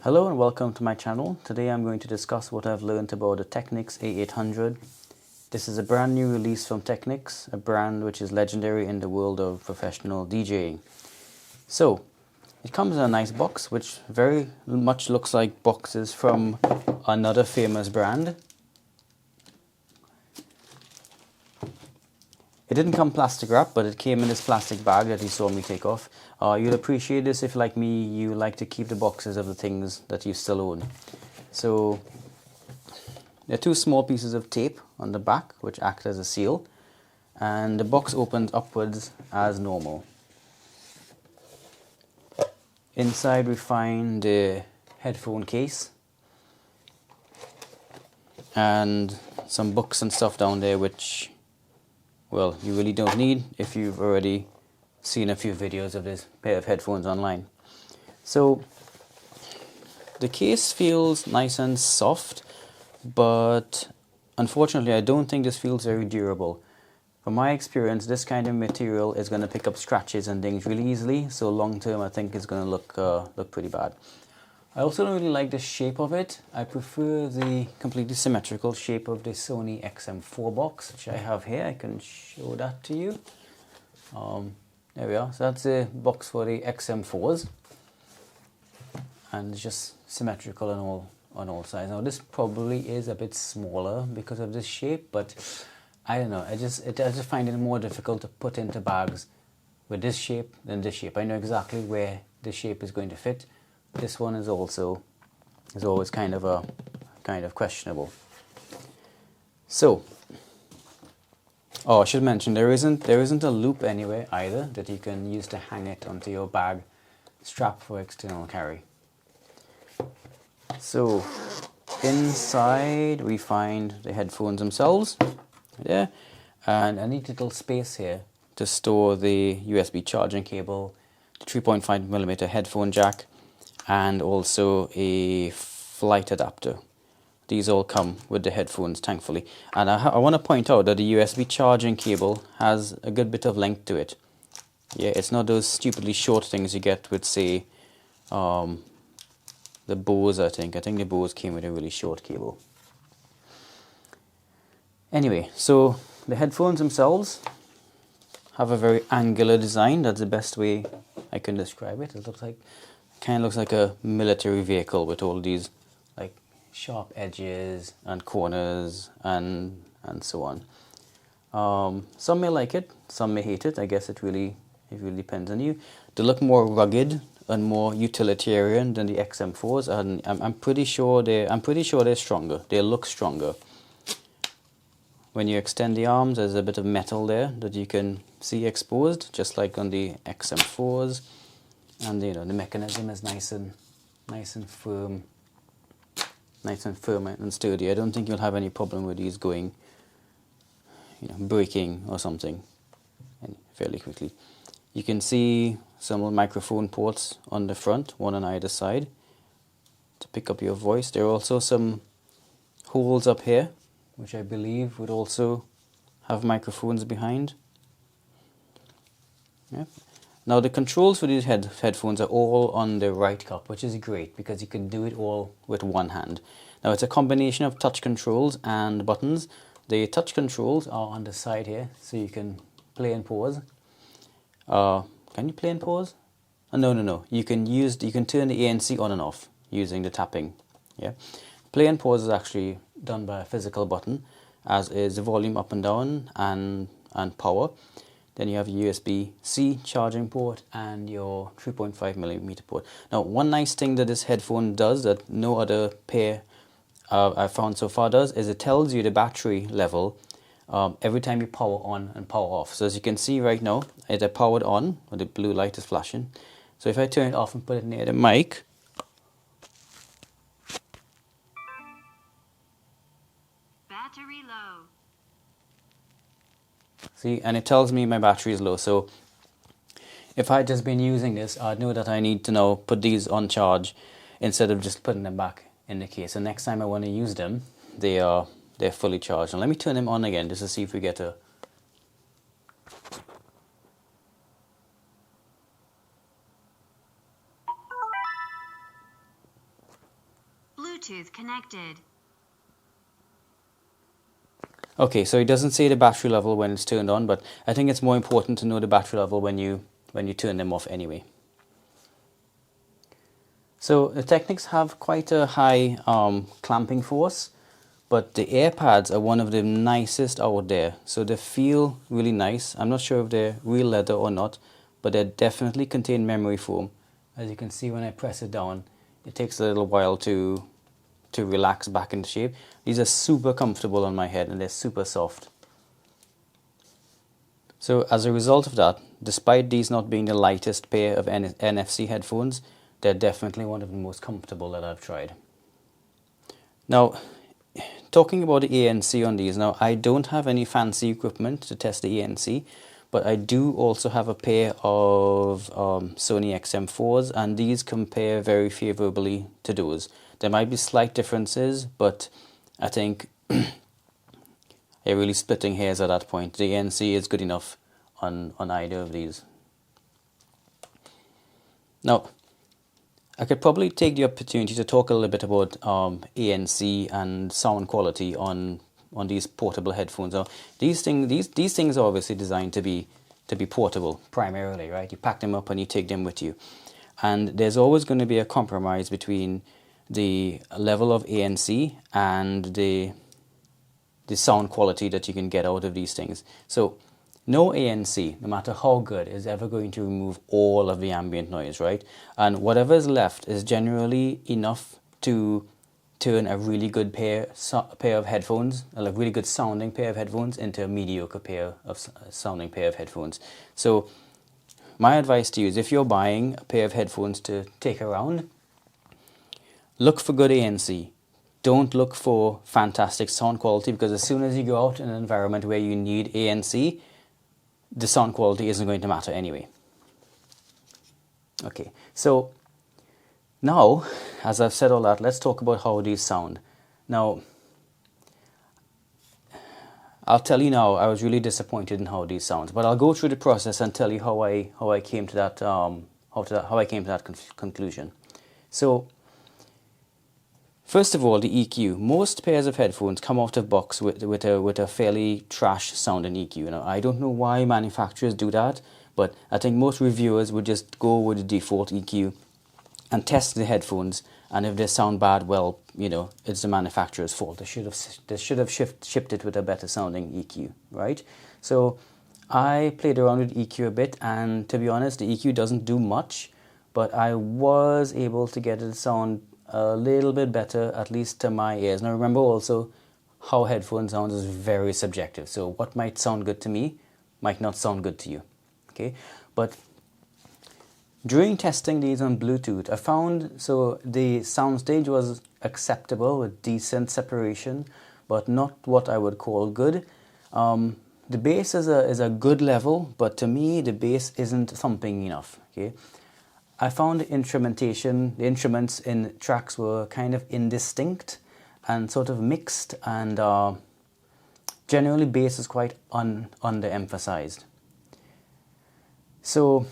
Hello and welcome to my channel. Today I'm going to discuss what I've learned about the Technics A800. This is a brand new release from Technics, a brand which is legendary in the world of professional DJing. So, it comes in a nice box which very much looks like boxes from another famous brand. It didn't come plastic wrap, but it came in this plastic bag that you saw me take off. You'll appreciate this if, like me, you like to keep the boxes of the things that you still own. So, there are two small pieces of tape on the back which act as a seal, and the box opens upwards as normal. Inside we find the headphone case and some books and stuff down there which, well, you really don't need if you've already seen a few videos of this pair of headphones online. So the case feels nice and soft, but unfortunately I don't think this feels very durable. From my experience, this kind of material is going to pick up scratches and things really easily, so long term I think it's going to look pretty bad. I also don't really like the shape of it. I prefer the completely symmetrical shape of the Sony XM4 box, which I have here. I can show that to you. There we are. So that's a box for the XM4s, and it's just symmetrical on all sides. Now this probably is a bit smaller because of this shape, but I don't know. I just find it more difficult to put into bags with this shape than this shape. I know exactly where this shape is going to fit. This one is always kind of questionable. So, I should mention there isn't a loop anywhere either that you can use to hang it onto your bag strap for external carry. So, inside we find the headphones themselves, there, and a neat little space here to store the USB charging cable, the 3.5mm headphone jack, and also a flight adapter. These all come with the headphones, thankfully. And I want to point out that the USB charging cable has a good bit of length to it. Yeah, it's not those stupidly short things you get with, say, the Bose, I think. I think the Bose came with a really short cable. Anyway, so the headphones themselves have a very angular design. That's the best way I can describe it. It kind of looks like a military vehicle with all these like sharp edges and corners and so on. Some may like it, some may hate it. I guess it really depends on you. They look more rugged and more utilitarian than the XM4s, and I'm pretty sure they're stronger. They look stronger. When you extend the arms, there's a bit of metal there that you can see exposed, just like on the XM4s. And the mechanism is nice and firm and sturdy. I don't think you'll have any problem with these going, breaking or something fairly quickly. You can see some microphone ports on the front, one on either side, to pick up your voice. There are also some holes up here, which I believe would also have microphones behind. Yeah. Now the controls for these headphones are all on the right cup, which is great because you can do it all with one hand. Now it's a combination of touch controls and buttons. The touch controls are on the side here, so you can play and pause. Can you play and pause? No. You can turn the ANC on and off using the tapping. Yeah, play and pause is actually done by a physical button, as is the volume up and down and power. Then you have a USB-C charging port and your 3.5mm port. Now, one nice thing that this headphone does that no other pair I've found so far does is it tells you the battery level every time you power on and power off. So as you can see right now, it is powered on, or the blue light is flashing. So if I turn it off and put it near the mic, battery low. See, and it tells me my battery is low. So if I had just been using this, I'd know that I need to now put these on charge instead of just putting them back in the case. So next time I want to use them, they're fully charged. Now let me turn them on again just to see if we get a... Bluetooth connected. Okay, so it doesn't say the battery level when it's turned on, but I think it's more important to know the battery level when you turn them off anyway. So the Technics have quite a high clamping force, but the AirPads are one of the nicest out there. So they feel really nice. I'm not sure if they're real leather or not, but they definitely contain memory foam. As you can see when I press it down, it takes a little while to relax back into shape. These are super comfortable on my head and they're super soft. So as a result of that, despite these not being the lightest pair of NFC headphones, they're definitely one of the most comfortable that I've tried. Now, talking about the ANC on these, now I don't have any fancy equipment to test the ANC, but I do also have a pair of Sony XM4s, and these compare very favorably to those. There might be slight differences, but I think you're really splitting hairs at that point. The ANC is good enough on either of these. Now, I could probably take the opportunity to talk a little bit about ANC and sound quality on these portable headphones. Now, these things are obviously designed to be portable primarily, right? You pack them up and you take them with you, and there's always going to be a compromise between the level of ANC and the sound quality that you can get out of these things. So no ANC, no matter how good, is ever going to remove all of the ambient noise, right? And whatever is left is generally enough to turn a really good pair of headphones, a really good sounding pair of headphones, into a mediocre sounding pair of headphones. So my advice to you is, if you're buying a pair of headphones to take around, look for good ANC. Don't look for fantastic sound quality, because as soon as you go out in an environment where you need ANC, the sound quality isn't going to matter anyway. Okay, so now, as I've said all that, let's talk about how these sound. Now, I'll tell you now, I was really disappointed in how these sound, but I'll go through the process and tell you how I came to that conclusion. So, first of all, the EQ. Most pairs of headphones come out of box with a fairly trash sounding EQ. Now, I don't know why manufacturers do that, but I think most reviewers would just go with the default EQ and test the headphones, and if they sound bad, well, you know, it's the manufacturer's fault. They should have shipped it with a better sounding EQ, right? So I played around with EQ a bit, and to be honest, the EQ doesn't do much, but I was able to get it to sound a little bit better, at least to my ears. Now remember also, how headphones sound is very subjective. So what might sound good to me might not sound good to you. Okay, but during testing these on Bluetooth, I found so the soundstage was acceptable with decent separation, but not what I would call good. The bass is a good level, but to me the bass isn't thumping enough. Okay. I found the instruments in tracks were kind of indistinct and sort of mixed, and generally bass is quite underemphasized. So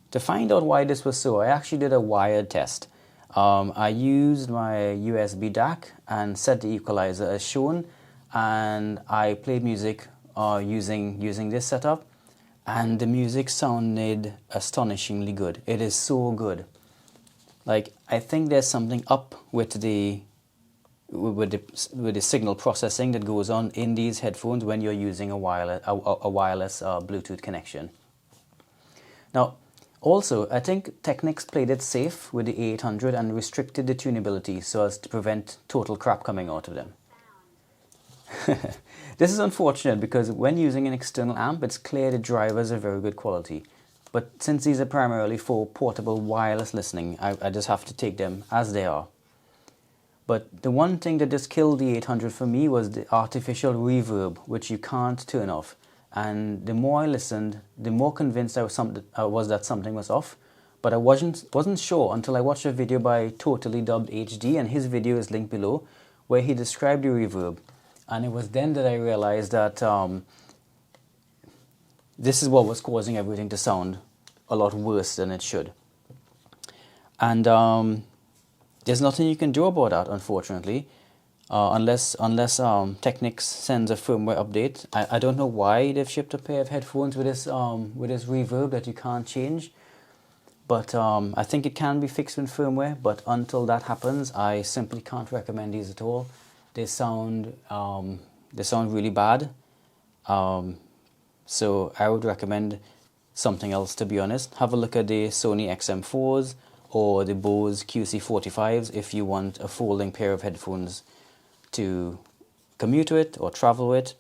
to find out why this was so, I actually did a wired test. I used my USB DAC and set the equalizer as shown, and I played music using this setup. And the music sounded astonishingly good. It is so good. Like, I think there's something up with the signal processing that goes on in these headphones when you're using a wireless Bluetooth connection. Now, also, I think Technics played it safe with the A800 and restricted the tunability so as to prevent total crap coming out of them. This is unfortunate, because when using an external amp, it's clear the drivers are very good quality. But since these are primarily for portable wireless listening, I just have to take them as they are. But the one thing that just killed the 800 for me was the artificial reverb, which you can't turn off. And the more I listened, the more convinced I was that something was off. But I wasn't sure until I watched a video by TotallydubbedHD, and his video is linked below, where he described the reverb. And it was then that I realized that this is what was causing everything to sound a lot worse than it should. And there's nothing you can do about that, unfortunately, unless Technics sends a firmware update. I don't know why they've shipped a pair of headphones with this reverb that you can't change, but I think it can be fixed with firmware. But until that happens, I simply can't recommend these at all. They sound really bad. So I would recommend something else, to be honest. Have a look at the Sony XM4s or the Bose QC45s if you want a folding pair of headphones to commute with or travel with,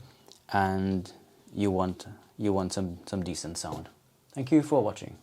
and you want some decent sound. Thank you for watching.